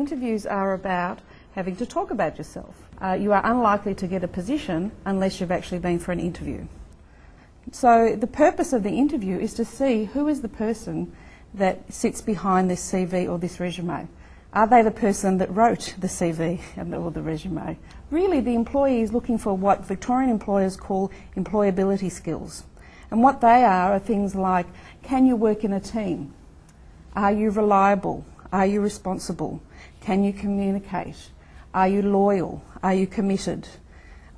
interviews are about having to talk about yourself. You are unlikely to get a position unless you've actually been for an interview. So the purpose of the interview is to see who is the person that sits behind this CV or this resume. Are they the person that wrote the CV or the resume? Really, the employee is looking for what Victorian employers call employability skills. And what they are things like, can you work in a team? Are you reliable? Are you responsible? Can you communicate? Are you loyal? Are you committed?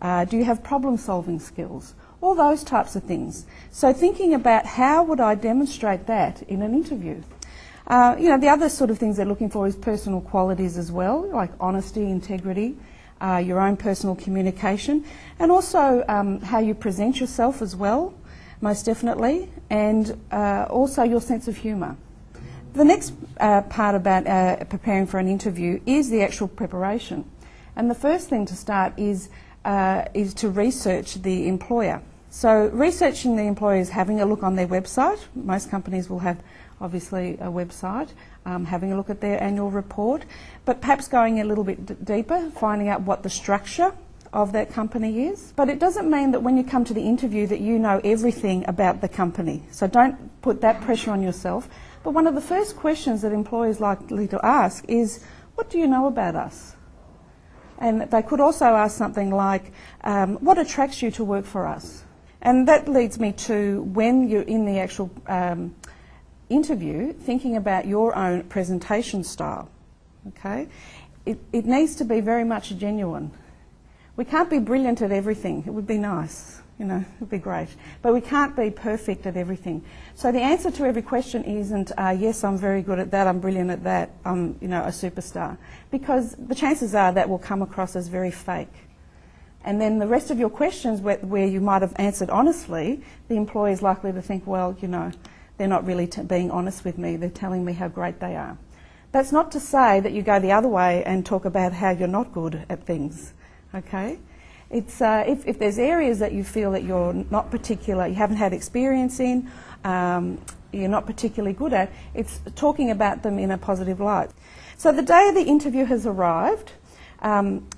Do you have problem-solving skills? All those types of things. So thinking about how would I demonstrate that in an interview? The other sort of things they're looking for is personal qualities as well, like honesty, integrity, your own personal communication, and also how you present yourself as well, most definitely, and also your sense of humour. The next part about preparing for an interview is the actual preparation. And the first thing to start is to research the employer. So researching the employer is having a look on their website. Most companies will have obviously a website, having a look at their annual report, but perhaps going a little bit deeper, finding out what the structure of that company is. But it doesn't mean that when you come to the interview that you know everything about the company. So don't put that pressure on yourself. But one of the first questions that employers likely to ask is, what do you know about us? And they could also ask something like, what attracts you to work for us? And that leads me to when you're in the actual interview, thinking about your own presentation style. Okay, it needs to be very much genuine. We can't be brilliant at everything. It would be nice, it would be great. But we can't be perfect at everything. So the answer to every question isn't, yes, I'm very good at that, I'm brilliant at that, I'm, a superstar. Because the chances are that will come across as very fake. And then the rest of your questions where you might have answered honestly, the employee is likely to think, well, they're not really being honest with me, they're telling me how great they are. That's not to say that you go the other way and talk about how you're not good at things, okay? It's, if there's areas that you feel that you're not particular, you haven't had experience in, you're not particularly good at, it's talking about them in a positive light. So the day the interview has arrived,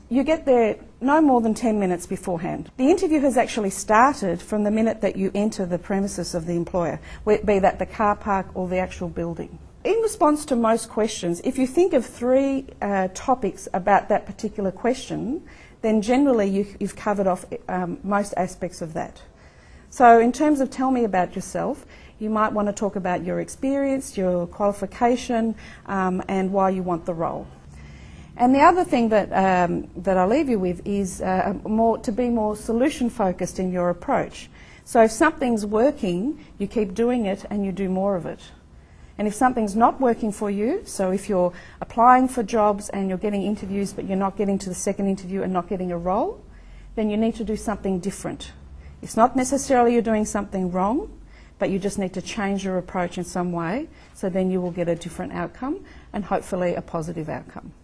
you get there no more than 10 minutes beforehand. The interview has actually started from the minute that you enter the premises of the employer, be that the car park or the actual building. In response to most questions, if you think of 3 topics about that particular question, then generally you've covered off most aspects of that. So in terms of tell me about yourself, you might want to talk about your experience, your qualification, and why you want the role. And the other thing that I'll leave you with is to be more solution focused in your approach. So if something's working, you keep doing it and you do more of it. And if something's not working for you, so if you're applying for jobs and you're getting interviews but you're not getting to the second interview and not getting a role, then you need to do something different. It's not necessarily you're doing something wrong, but you just need to change your approach in some way, so then you will get a different outcome and hopefully a positive outcome.